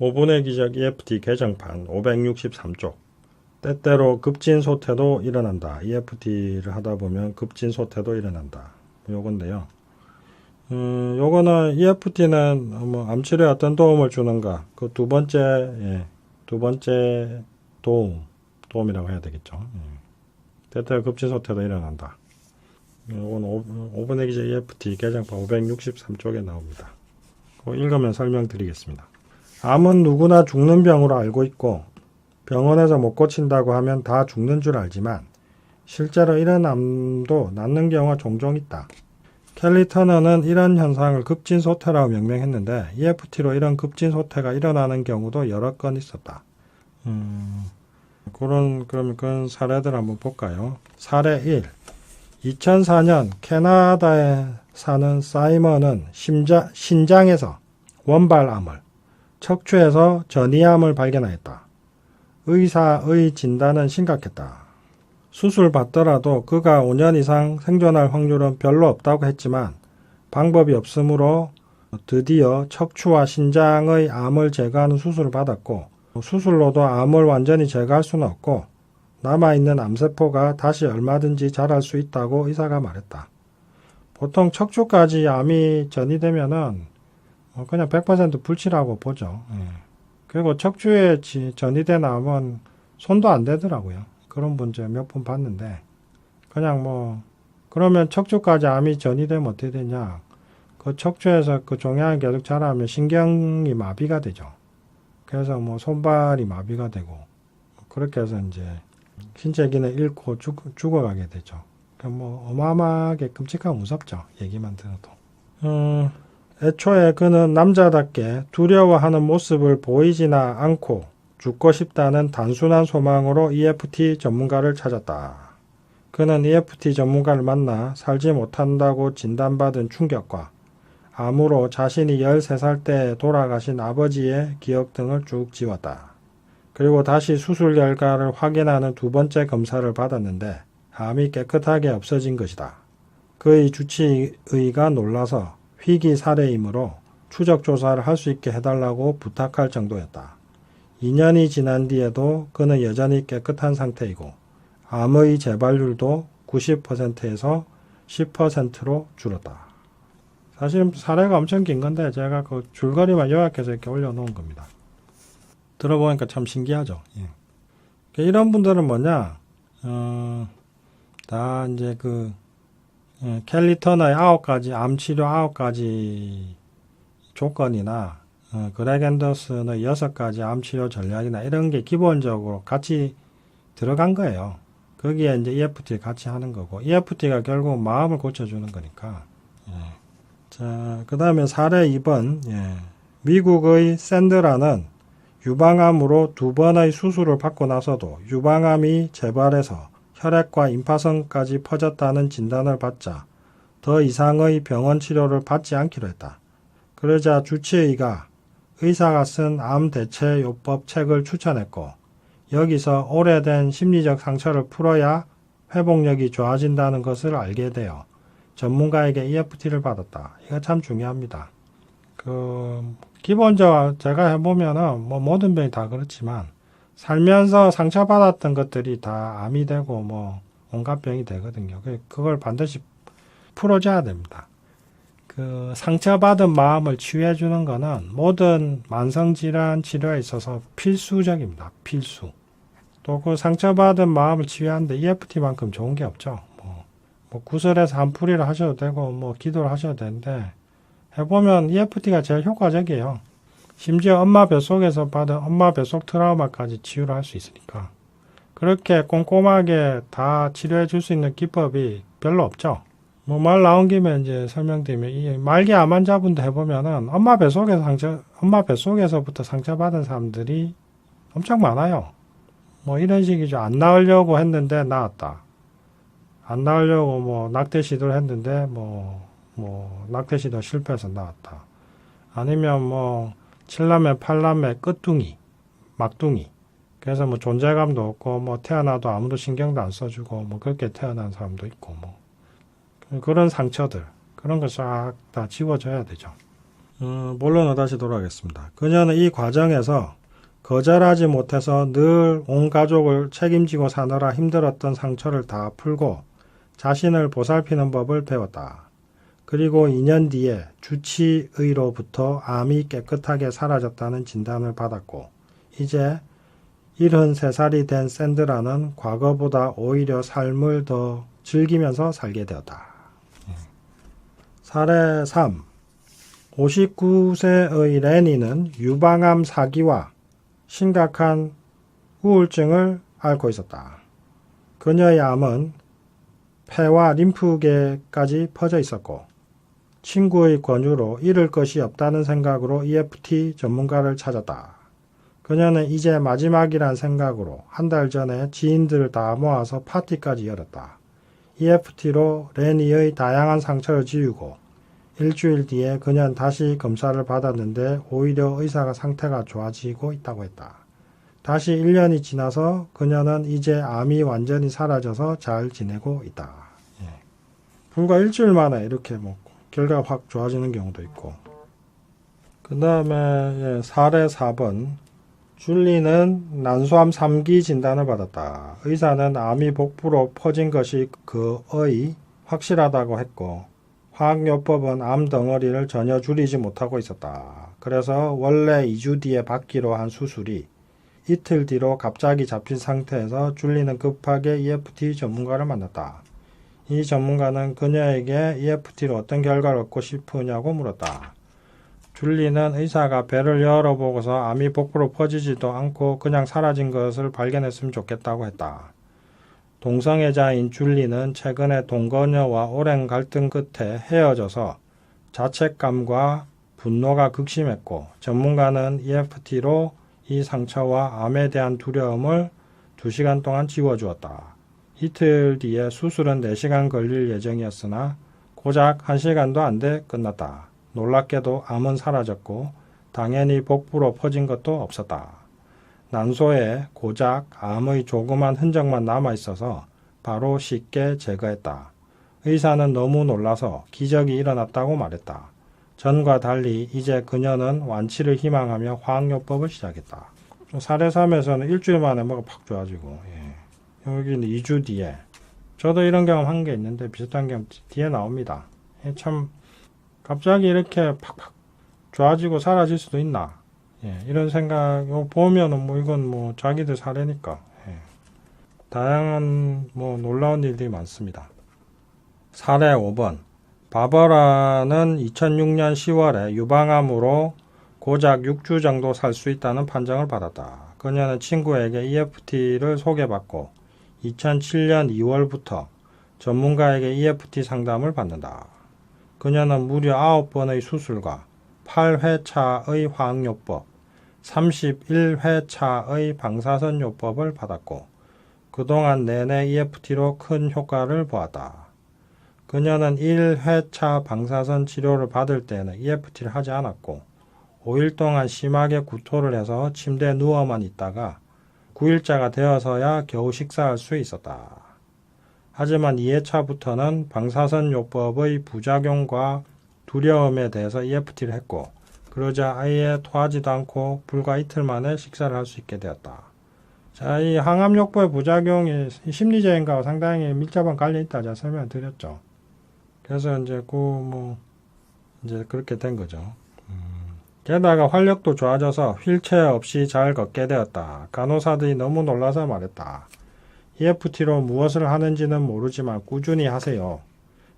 5분의 기적 EFT 개정판 563쪽. 때때로 급진소태도 일어난다. EFT를 하다 보면 급진소태도 일어난다. 요건데요. 요거는 EFT는 뭐 암치료에 어떤 도움을 주는가? 그 두 번째 도움이라고 해야 되겠죠. 때때로 급진소태도 일어난다. 요건 5분의 기적 EFT 개정판 563쪽에 나옵니다. 읽으면 설명드리겠습니다. 암은 누구나 죽는 병으로 알고 있고 병원에서 못 고친다고 하면 다 죽는 줄 알지만 실제로 이런 암도 낫는 경우가 종종 있다. 켈리 터너는 이런 현상을 급진소태라고 명명했는데 EFT로 이런 급진소태가 일어나는 경우도 여러 건 있었다. 그런 사례들 한번 볼까요? 사례 1. 2004년 캐나다에 사는 사이먼은 신장에서 원발암을, 척추에서 전이암을 발견하였다. 의사의 진단은 심각했다. 수술 받더라도 그가 5년 이상 생존할 확률은 별로 없다고 했지만 방법이 없으므로 드디어 척추와 신장의 암을 제거하는 수술을 받았고 수술로도 암을 완전히 제거할 수는 없고 남아있는 암세포가 다시 얼마든지 자랄 수 있다고 의사가 말했다. 보통 척추까지 암이 전이되면은 그냥 100% 불치라고 보죠. 그리고 척추에 전이된 암은 손도 안 대더라고요. 그런 분 제가 몇 번 봤는데 그냥 그러면 척추까지 암이 전이되면 어떻게 되냐? 그 척추에서 그 종양이 계속 자라면 신경이 마비가 되죠. 그래서 손발이 마비가 되고 그렇게 해서 이제 신체 기능을 잃고 죽어가게 되죠. 어마어마하게 끔찍하고 무섭죠. 얘기만 들어도. 애초에 그는 남자답게 두려워하는 모습을 보이지나 않고 죽고 싶다는 단순한 소망으로 EFT 전문가를 찾았다. 그는 EFT 전문가를 만나 살지 못한다고 진단받은 충격과 암으로 자신이 13살 때 돌아가신 아버지의 기억 등을 쭉 지웠다. 그리고 다시 수술 결과를 확인하는 두 번째 검사를 받았는데 암이 깨끗하게 없어진 것이다. 그의 주치의가 놀라서 희귀 사례이므로 추적 조사를 할 수 있게 해달라고 부탁할 정도였다. 2년이 지난 뒤에도 그는 여전히 깨끗한 상태이고 암의 재발률도 90%에서 10%로 줄었다. 사실 사례가 엄청 긴 건데 제가 그 줄거리만 요약해서 이렇게 올려놓은 겁니다. 들어보니까 참 신기하죠. 이런 분들은 뭐냐, 다 이제 켈리 터너의 9가지, 암 치료 9가지 조건이나, 그렉 앤더슨의 6가지 암 치료 전략이나 이런 게 기본적으로 같이 들어간 거예요. 거기에 이제 EFT 같이 하는 거고, EFT가 결국 마음을 고쳐주는 거니까. 자, 그 다음에 사례 2번, 미국의 샌드라는 유방암으로 2번의 수술을 받고 나서도 유방암이 재발해서 혈액과 임파선까지 퍼졌다는 진단을 받자 더 이상의 병원 치료를 받지 않기로 했다. 그러자 주치의가 의사가 쓴 암 대체 요법 책을 추천했고 여기서 오래된 심리적 상처를 풀어야 회복력이 좋아진다는 것을 알게 되어 전문가에게 EFT를 받았다. 이거 참 중요합니다. 기본적으로 제가 해보면은 모든 병이 다 그렇지만 살면서 상처받았던 것들이 다 암이 되고 온갖 병이 되거든요. 그걸 반드시 풀어줘야 됩니다. 상처받은 마음을 치유해주는 거는 모든 만성질환 치료에 있어서 필수적입니다. 필수. 또 상처받은 마음을 치유하는데 EFT만큼 좋은 게 없죠. 구슬에서 한풀이를 하셔도 되고 기도를 하셔도 되는데 해보면 EFT가 제일 효과적이에요. 심지어 엄마 뱃속에서 받은 엄마 뱃속 트라우마까지 치유를 할 수 있으니까. 그렇게 꼼꼼하게 다 치료해 줄 수 있는 기법이 별로 없죠. 말 나온 김에 이제 설명드리면, 이 말기 암 환자분도 해보면은 엄마 뱃속에서부터 상처받은 사람들이 엄청 많아요. 이런 식이죠. 안 나으려고 했는데 나았다. 안 나으려고 낙태 시도를 했는데 낙태 시도 실패해서 나았다. 아니면 칠남매, 팔남매, 끝둥이, 막둥이. 그래서 존재감도 없고, 태어나도 아무도 신경도 안 써주고, 그렇게 태어난 사람도 있고, 그런 상처들, 그런 거 싹 다 지워져야 되죠. 본론으로 다시 돌아가겠습니다. 그녀는 이 과정에서 거절하지 못해서 늘 온 가족을 책임지고 사느라 힘들었던 상처를 다 풀고 자신을 보살피는 법을 배웠다. 그리고 2년 뒤에 주치의로부터 암이 깨끗하게 사라졌다는 진단을 받았고 이제 73살이 된 샌드라는 과거보다 오히려 삶을 더 즐기면서 살게 되었다. 사례 3. 59세의 레니는 유방암 사기와 심각한 우울증을 앓고 있었다. 그녀의 암은 폐와 림프계까지 퍼져 있었고 친구의 권유로 잃을 것이 없다는 생각으로 EFT 전문가를 찾았다. 그녀는 이제 마지막이란 생각으로 한 달 전에 지인들을 다 모아서 파티까지 열었다. EFT로 레니의 다양한 상처를 지우고 일주일 뒤에 그녀는 다시 검사를 받았는데 오히려 의사가 상태가 좋아지고 있다고 했다. 다시 1년이 지나서 그녀는 이제 암이 완전히 사라져서 잘 지내고 있다. 불과 일주일 만에 이렇게 결과가 확 좋아지는 경우도 있고. 그 다음에 사례 4번. 줄리는 난소암 3기 진단을 받았다. 의사는 암이 복부로 퍼진 것이 거의 확실하다고 했고 화학요법은 암 덩어리를 전혀 줄이지 못하고 있었다. 그래서 원래 2주 뒤에 받기로 한 수술이 이틀 뒤로 갑자기 잡힌 상태에서 줄리는 급하게 EFT 전문가를 만났다. 이 전문가는 그녀에게 EFT로 어떤 결과를 얻고 싶으냐고 물었다. 줄리는 의사가 배를 열어보고서 암이 복부로 퍼지지도 않고 그냥 사라진 것을 발견했으면 좋겠다고 했다. 동성애자인 줄리는 최근에 동거녀와 오랜 갈등 끝에 헤어져서 자책감과 분노가 극심했고 전문가는 EFT로 이 상처와 암에 대한 두려움을 2시간 동안 지워주었다. 이틀 뒤에 수술은 4시간 걸릴 예정이었으나 고작 1시간도 안 돼 끝났다. 놀랍게도 암은 사라졌고 당연히 복부로 퍼진 것도 없었다. 난소에 고작 암의 조그만 흔적만 남아있어서 바로 쉽게 제거했다. 의사는 너무 놀라서 기적이 일어났다고 말했다. 전과 달리 이제 그녀는 완치를 희망하며 화학요법을 시작했다. 사례 3에서는 일주일 만에 뭐가 팍 좋아지고 여기는 2주 뒤에 저도 이런 경험 한 게 있는데 비슷한 경험 뒤에 나옵니다. 참 갑자기 이렇게 팍팍 좋아지고 사라질 수도 있나 이런 생각 보면은 이건 자기들 사례니까 다양한 놀라운 일들이 많습니다. 사례 5번. 바버라는 2006년 10월에 유방암으로 고작 6주 정도 살 수 있다는 판정을 받았다. 그녀는 친구에게 EFT를 소개받고 2007년 2월부터 전문가에게 EFT 상담을 받는다. 그녀는 무려 9번의 수술과 8회차의 화학요법, 31회차의 방사선요법을 받았고 그동안 내내 EFT로 큰 효과를 보았다. 그녀는 1회차 방사선 치료를 받을 때는 EFT를 하지 않았고 5일 동안 심하게 구토를 해서 침대에 누워만 있다가 9일자가 되어서야 겨우 식사할 수 있었다. 하지만 2회차부터는 방사선요법의 부작용과 두려움에 대해서 EFT를 했고 그러자 아예 토하지도 않고 불과 이틀 만에 식사를 할 수 있게 되었다. 자, 이 항암요법의 부작용이 심리적인 거와 상당히 밀접한 관련이 있다 제가 설명을 드렸죠. 그래서 이제 이제 그렇게 된 거죠. 게다가 활력도 좋아져서 휠체어 없이 잘 걷게 되었다. 간호사들이 너무 놀라서 말했다. EFT로 무엇을 하는지는 모르지만 꾸준히 하세요.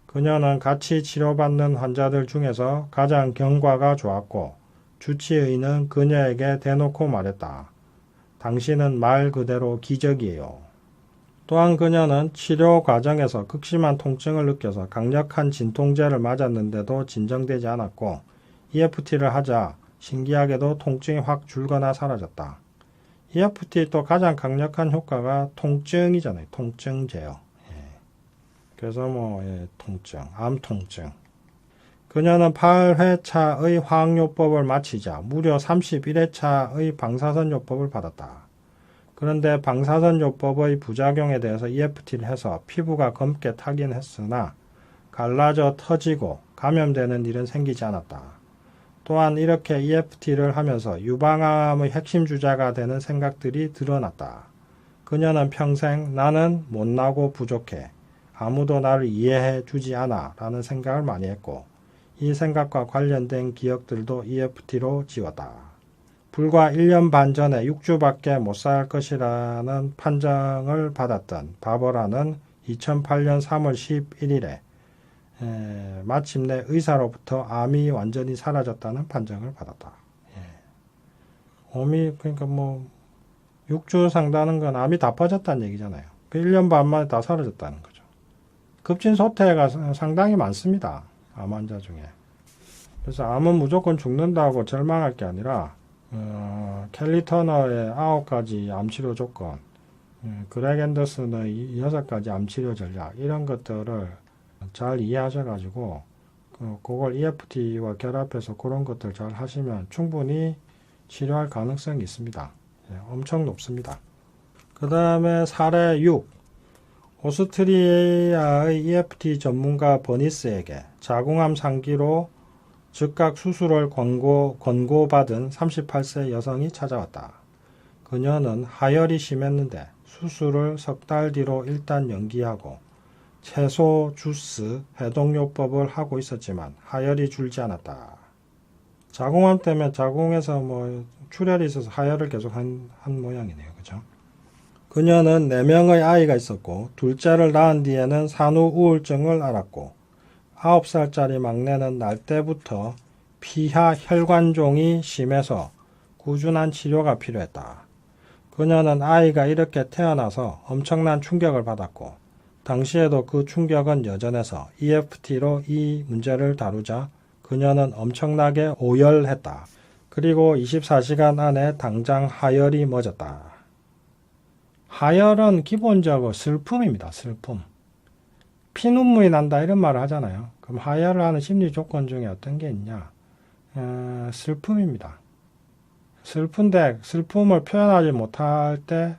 그녀는 같이 치료받는 환자들 중에서 가장 경과가 좋았고 주치의는 그녀에게 대놓고 말했다. 당신은 말 그대로 기적이에요. 또한 그녀는 치료 과정에서 극심한 통증을 느껴서 강력한 진통제를 맞았는데도 진정되지 않았고 EFT를 하자 신기하게도 통증이 확 줄거나 사라졌다. EFT 또 가장 강력한 효과가 통증이잖아요. 통증제요. 그래서 통증, 암 통증. 그녀는 8회차의 화학요법을 마치자 무려 31회차의 방사선요법을 받았다. 그런데 방사선요법의 부작용에 대해서 EFT를 해서 피부가 검게 타긴 했으나 갈라져 터지고 감염되는 일은 생기지 않았다. 또한 이렇게 EFT를 하면서 유방암의 핵심 주자가 되는 생각들이 드러났다. 그녀는 평생 나는 못나고 부족해. 아무도 나를 이해해 주지 않아 라는 생각을 많이 했고 이 생각과 관련된 기억들도 EFT로 지웠다. 불과 1년 반 전에 6주밖에 못 살 것이라는 판정을 받았던 바버라는 2008년 3월 11일에 마침내 의사로부터 암이 완전히 사라졌다는 판정을 받았다. 암이 그러니까 6주 산다는 건 암이 다 퍼졌다는 얘기잖아요. 그 1년 반 만에 다 사라졌다는 거죠. 급진 소태가 상당히 많습니다. 암 환자 중에. 그래서 암은 무조건 죽는다고 절망할 게 아니라 켈리 터너의 9가지 암치료 조건, 그렉 앤더슨의 6가지 암치료 전략 이런 것들을 잘 이해하셔가지고 그걸 EFT와 결합해서 그런 것들 잘 하시면 충분히 치료할 가능성이 있습니다. 엄청 높습니다. 그 다음에 사례 6. 오스트리아의 EFT 전문가 버니스에게 자궁암 상기로 즉각 수술을 권고받은 38세 여성이 찾아왔다. 그녀는 하혈이 심했는데 수술을 석 달 뒤로 일단 연기하고 채소, 주스, 해독요법을 하고 있었지만 하혈이 줄지 않았다. 자궁암 때문에 자궁에서 출혈이 있어서 하혈을 계속 한 모양이네요. 그죠? 그녀는 4명의 아이가 있었고 둘째를 낳은 뒤에는 산후 우울증을 앓았고 9살짜리 막내는 날 때부터 피하 혈관종이 심해서 꾸준한 치료가 필요했다. 그녀는 아이가 이렇게 태어나서 엄청난 충격을 받았고 당시에도 그 충격은 여전해서 EFT로 이 문제를 다루자 그녀는 엄청나게 오열했다. 그리고 24시간 안에 당장 하혈이 멎었다. 하혈은 기본적으로 슬픔입니다. 슬픔. 피눈물이 난다 이런 말을 하잖아요. 그럼 하혈을 하는 심리 조건 중에 어떤 게 있냐? 슬픔입니다. 슬픈데 슬픔을 표현하지 못할 때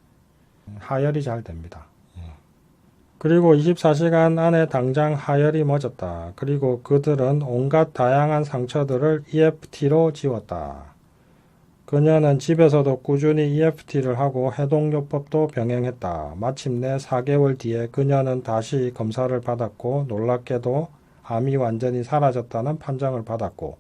하혈이 잘 됩니다. 그리고 24시간 안에 당장 하혈이 멎었다. 그리고 그들은 온갖 다양한 상처들을 EFT로 지웠다. 그녀는 집에서도 꾸준히 EFT를 하고 해독요법도 병행했다. 마침내 4개월 뒤에 그녀는 다시 검사를 받았고 놀랍게도 암이 완전히 사라졌다는 판정을 받았고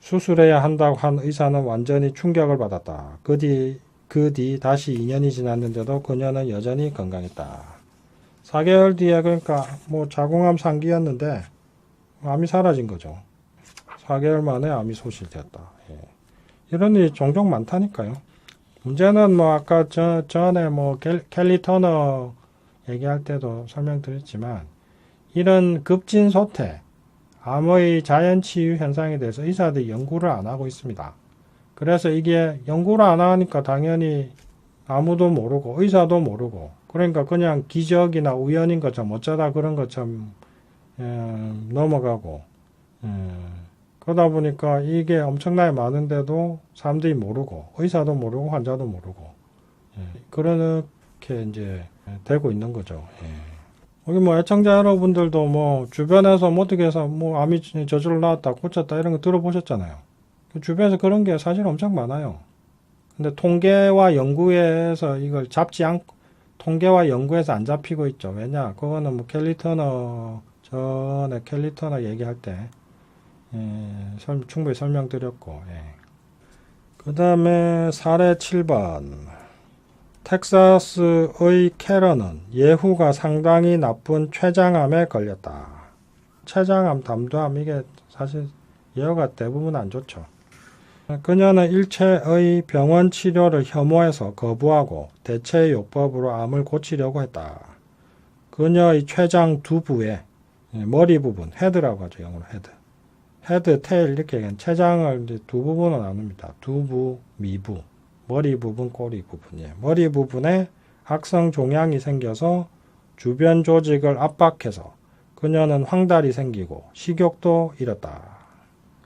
수술해야 한다고 한 의사는 완전히 충격을 받았다. 그 뒤 다시 2년이 지났는데도 그녀는 여전히 건강했다. 4개월 뒤에 그러니까 자궁암 상기였는데 암이 사라진 거죠. 4개월 만에 암이 소실되었다. 이런 일이 종종 많다니까요. 문제는 아까 전에 켈리 터너 얘기할 때도 설명드렸지만 이런 급진 소태, 암의 자연 치유 현상에 대해서 의사들이 연구를 안 하고 있습니다. 그래서 이게 연구를 안 하니까 당연히 아무도 모르고 의사도 모르고 그러니까 그냥 기적이나 우연인 것처럼 어쩌다 그런 것처럼 넘어가고 그러다 보니까 이게 엄청나게 많은데도 사람들이 모르고 의사도 모르고 환자도 모르고 그렇게 이제 되고 있는 거죠. 여기 애청자 여러분들도 주변에서 어떻게 해서 암이 저절로 나왔다 고쳤다 이런 거 들어보셨잖아요. 주변에서 그런 게 사실 엄청 많아요. 근데 통계와 연구에서 이걸 잡지 않고 통계와 연구에서 안 잡히고 있죠. 왜냐? 그거는 켈리 터너 전에 켈리 터너 얘기할 때 충분히 설명드렸고 그 다음에 사례 7번 텍사스의 캐런은 예후가 상당히 나쁜 췌장암에 걸렸다. 췌장암, 담도암 이게 사실 예후가 대부분 안 좋죠. 그녀는 일체의 병원 치료를 혐오해서 거부하고 대체요법으로 암을 고치려고 했다. 그녀의 췌장 두부에 머리 부분, 헤드라고 하죠. 영어로 헤드. 헤드, 테일 이렇게 췌장을 두 부분으로 나눕니다. 두부, 미부, 머리 부분, 꼬리 부분. 머리 부분에 악성 종양이 생겨서 주변 조직을 압박해서 그녀는 황달이 생기고 식욕도 잃었다.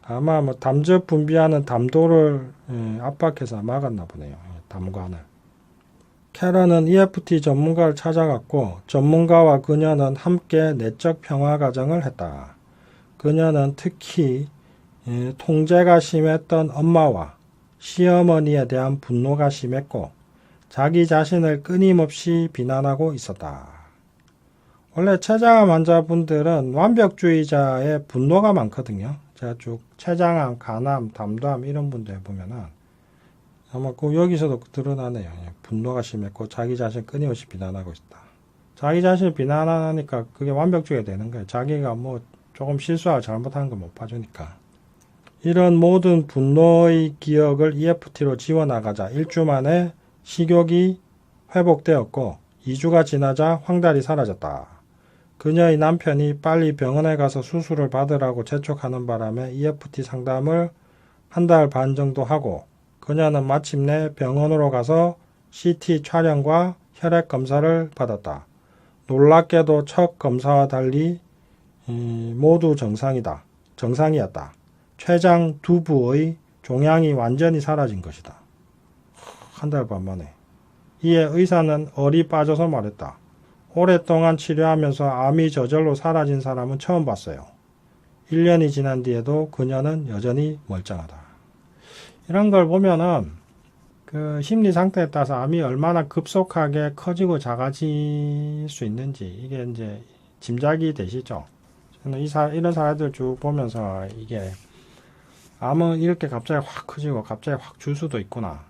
아마 담즙 분비하는 담도를 압박해서 막았나 보네요. 담관을. 캐런은 EFT 전문가를 찾아갔고 전문가와 그녀는 함께 내적 평화 과정을 했다. 그녀는 특히 통제가 심했던 엄마와 시어머니에 대한 분노가 심했고 자기 자신을 끊임없이 비난하고 있었다. 원래 췌장암 환자분들은 완벽주의자의 분노가 많거든요. 제가 쭉 췌장암, 간암, 담도암 이런 분들 보면은 아마 꼭 여기서도 드러나네요. 분노가 심했고 자기 자신을 끊임없이 비난하고 있다. 자기 자신을 비난하니까 그게 완벽주의가 되는 거예요. 자기가 뭐 조금 실수하고 잘못한 걸 못 봐주니까. 이런 모든 분노의 기억을 EFT로 지워나가자 1주 만에 식욕이 회복되었고 2주가 지나자 황달이 사라졌다. 그녀의 남편이 빨리 병원에 가서 수술을 받으라고 재촉하는 바람에 EFT 상담을 1달 반 정도 하고 그녀는 마침내 병원으로 가서 CT 촬영과 혈액 검사를 받았다. 놀랍게도 첫 검사와 달리 모두 정상이었다. 췌장 두부의 종양이 완전히 사라진 것이다. 1달 반 만에. 이에 의사는 얼이 빠져서 말했다. 오랫동안 치료하면서 암이 저절로 사라진 사람은 처음 봤어요. 1년이 지난 뒤에도 그녀는 여전히 멀쩡하다. 이런 걸 보면은 그 심리 상태에 따라서 암이 얼마나 급속하게 커지고 작아질 수 있는지 이게 이제 짐작이 되시죠? 저는 이런 사례들 쭉 보면서 이게 암은 이렇게 갑자기 확 커지고 갑자기 확 줄 수도 있구나.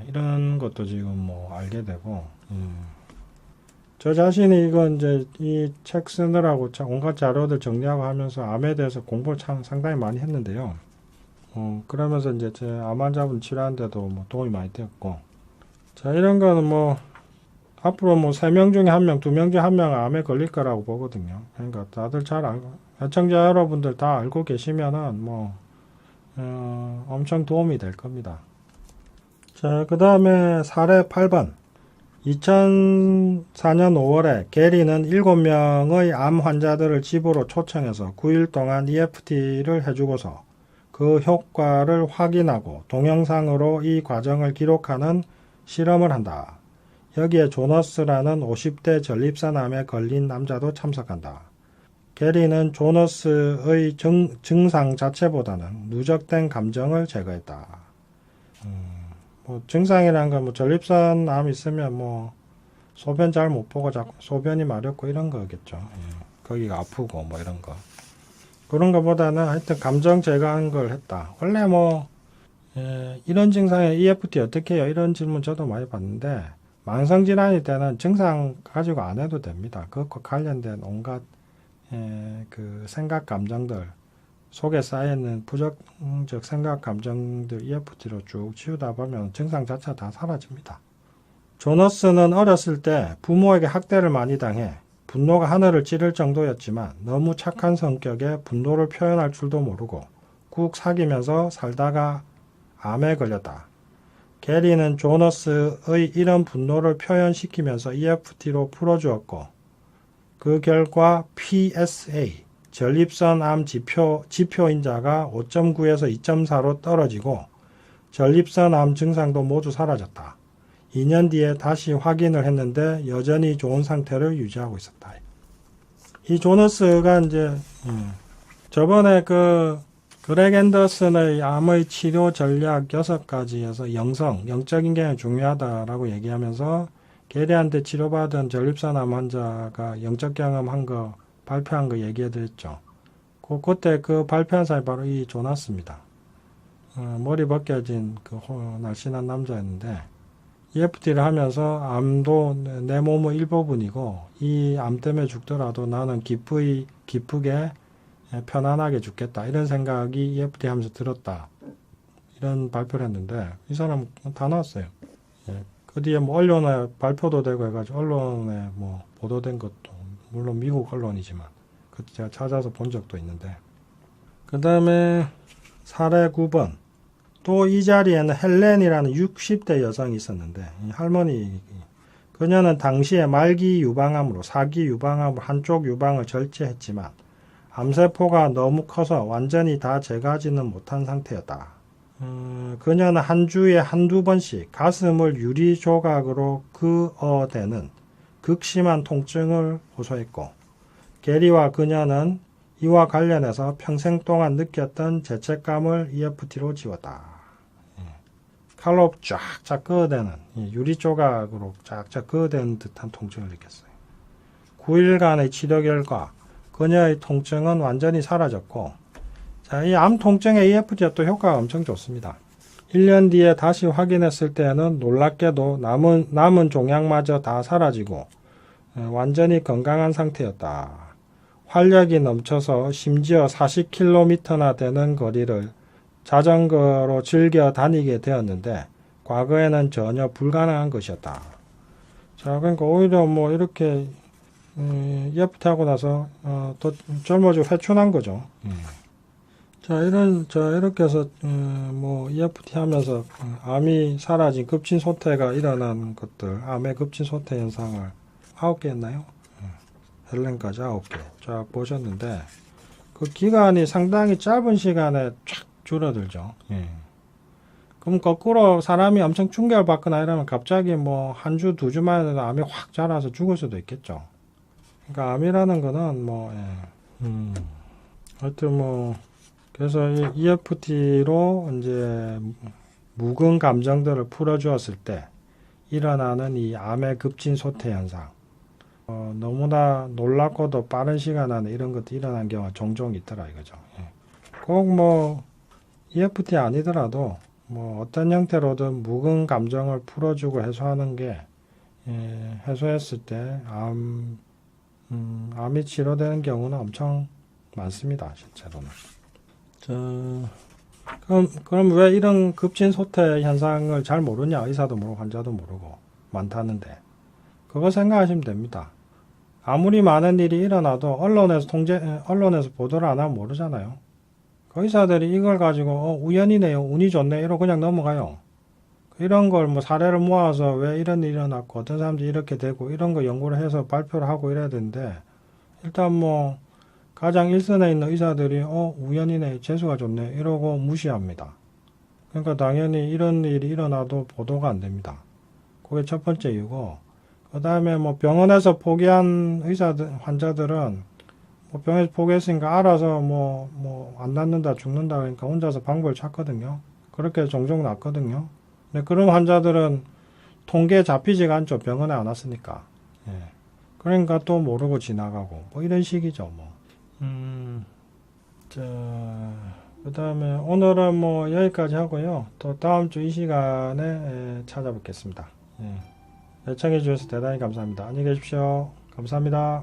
이런 것도 지금 뭐 알게 되고, 저 자신이 이건 이제 이 책 쓰느라고 온갖 자료들 정리하고 하면서 암에 대해서 공부를 상당히 많이 했는데요. 그러면서 이제 제 암 환자분 치료하는데도 뭐 도움이 많이 되었고, 자, 이런 거는 뭐, 앞으로 뭐 3명 중에 1명, 2명 중에 1명은 암에 걸릴 거라고 보거든요. 그러니까 다들 잘 알고, 애청자 여러분들 다 알고 계시면은 뭐, 엄청 도움이 될 겁니다. 자, 그 다음에 사례 8번. 2004년 5월에 게리는 7명의 암 환자들을 집으로 초청해서 9일 동안 EFT를 해주고서 그 효과를 확인하고 동영상으로 이 과정을 기록하는 실험을 한다. 여기에 조너스라는 50대 전립선암에 걸린 남자도 참석한다. 게리는 조너스의 증상 자체보다는 누적된 감정을 제거했다. 뭐 증상이란 건 뭐 전립선암 있으면 뭐 소변 잘 못 보고 자꾸 소변이 마렵고 이런 거겠죠. 거기가 아프고 뭐 이런 거. 그런 것보다는 하여튼 감정 제거한 걸 했다. 원래 뭐 이런 증상에 EFT 어떻게 해요? 이런 질문 저도 많이 받는데 만성질환일 때는 증상 가지고 안 해도 됩니다. 그것과 관련된 온갖 그 생각 감정들 속에 쌓여있는 부정적 생각 감정들 EFT로 쭉 치우다 보면 증상 자체가 다 사라집니다. 조너스는 어렸을 때 부모에게 학대를 많이 당해 분노가 하늘을 찌를 정도였지만 너무 착한 성격에 분노를 표현할 줄도 모르고 꾹 사귀면서 살다가 암에 걸렸다. 게리는 조너스의 이런 분노를 표현시키면서 EFT로 풀어주었고 그 결과 PSA, 전립선암 지표인자가 5.9에서 2.4로 떨어지고 전립선암 증상도 모두 사라졌다. 2년 뒤에 다시 확인을 했는데 여전히 좋은 상태를 유지하고 있었다. 이 조너스가 이제 저번에 그 그렉 앤더슨의 암의 치료 전략 6가지에서 영적인 게 중요하다라고 얘기하면서 게리한테 치료받은 전립선암 환자가 영적 경험한 거 발표한 거 얘기해드렸죠. 그때 그 발표한 사람이 바로 이 조나스입니다. 머리 벗겨진 그 날씬한 남자였는데 EFT를 하면서 암도 내 몸의 일부분이고 이 암 때문에 죽더라도 나는 기쁘게 편안하게 죽겠다. 이런 생각이 EFT 하면서 들었다. 이런 발표를 했는데 이 사람 다 나왔어요. 그 뒤에 뭐 언론에 발표도 되고 해가지고 언론에 뭐 보도된 것도 물론 미국 언론이지만 그 제가 찾아서 본 적도 있는데 그 다음에 사례 9번 또 이 자리에는 헬렌이라는 60대 여성이 있었는데 이 할머니 그녀는 당시에 말기 유방암으로 사기 유방암으로 한쪽 유방을 절제했지만 암세포가 너무 커서 완전히 다 제거하지는 못한 상태였다. 그녀는 한 주에 한두 번씩 가슴을 유리 조각으로 그어대는 극심한 통증을 호소했고 게리와 그녀는 이와 관련해서 평생 동안 느꼈던 죄책감을 EFT로 지웠다. 칼로 쫙쫙 그어대는 유리 조각으로 쫙쫙 그어대는 듯한 통증을 느꼈어요. 9일간의 치료 결과 그녀의 통증은 완전히 사라졌고, 자, 이 암 통증에 EFT가 또 효과가 엄청 좋습니다. 1년 뒤에 다시 확인했을 때는 놀랍게도 남은 종양마저 다 사라지고 완전히 건강한 상태였다. 활력이 넘쳐서 심지어 40km나 되는 거리를 자전거로 즐겨 다니게 되었는데 과거에는 전혀 불가능한 것이었다. 자, 그러니까 오히려 뭐 이렇게 EFT 하고 나서 더 젊어지고 회춘한 거죠. 자, 이렇게 해서 뭐 EFT 하면서 암이 사라진 급진 소태가 일어난 것들, 암의 급진 소태 현상을 9개였나요? 헬렌까지 9개 쫙 보셨는데, 그 기간이 상당히 짧은 시간에 쫙 줄어들죠. 그럼 거꾸로 사람이 엄청 충격을 받거나 이러면 갑자기 뭐 한 주, 2주 만에 암이 확 자라서 죽을 수도 있겠죠. 그러니까 암이라는 거는 뭐, 하여튼 뭐, 그래서 이 EFT로 이제 묵은 감정들을 풀어주었을 때 일어나는 이 암의 급진 소태 현상, 너무나 놀랍고도 빠른 시간 안에 이런 것도 일어난 경우가 종종 있더라 이거죠. 꼭 뭐 EFT 아니더라도 뭐 어떤 형태로든 묵은 감정을 풀어주고 해소하는 게 해소했을 때 암이 치료되는 경우는 엄청 많습니다, 실제로는. 자, 그럼 왜 이런 급진 소태 현상을 잘 모르냐? 의사도 모르고 환자도 모르고 많다는데 그거 생각하시면 됩니다. 아무리 많은 일이 일어나도 언론에서 보도를 안 하면 모르잖아요. 그 의사들이 이걸 가지고 우연이네요, 운이 좋네 이러고 그냥 넘어가요. 이런 걸 뭐 사례를 모아서 왜 이런 일이 일어났고 어떤 사람들이 이렇게 되고 이런 거 연구를 해서 발표를 하고 이래야 되는데, 일단 뭐 가장 일선에 있는 의사들이 우연이네, 재수가 좋네 이러고 무시합니다. 그러니까 당연히 이런 일이 일어나도 보도가 안 됩니다. 그게 첫 번째 이유고, 그 다음에 뭐 병원에서 포기한 환자들은 뭐 병원에서 포기했으니까 알아서 뭐 안 낫는다 죽는다 그러니까 혼자서 방법을 찾거든요. 그렇게 종종 낫거든요. 근데 그런 환자들은 통계에 잡히지가 않죠. 병원에 안 왔으니까. 그러니까 또 모르고 지나가고 뭐 이런 식이죠. 뭐. 자, 그 다음에 오늘은 뭐 여기까지 하고요. 또 다음 주 이 시간에 찾아뵙겠습니다. 시청해 주셔서 대단히 감사합니다. 안녕히 계십시오. 감사합니다.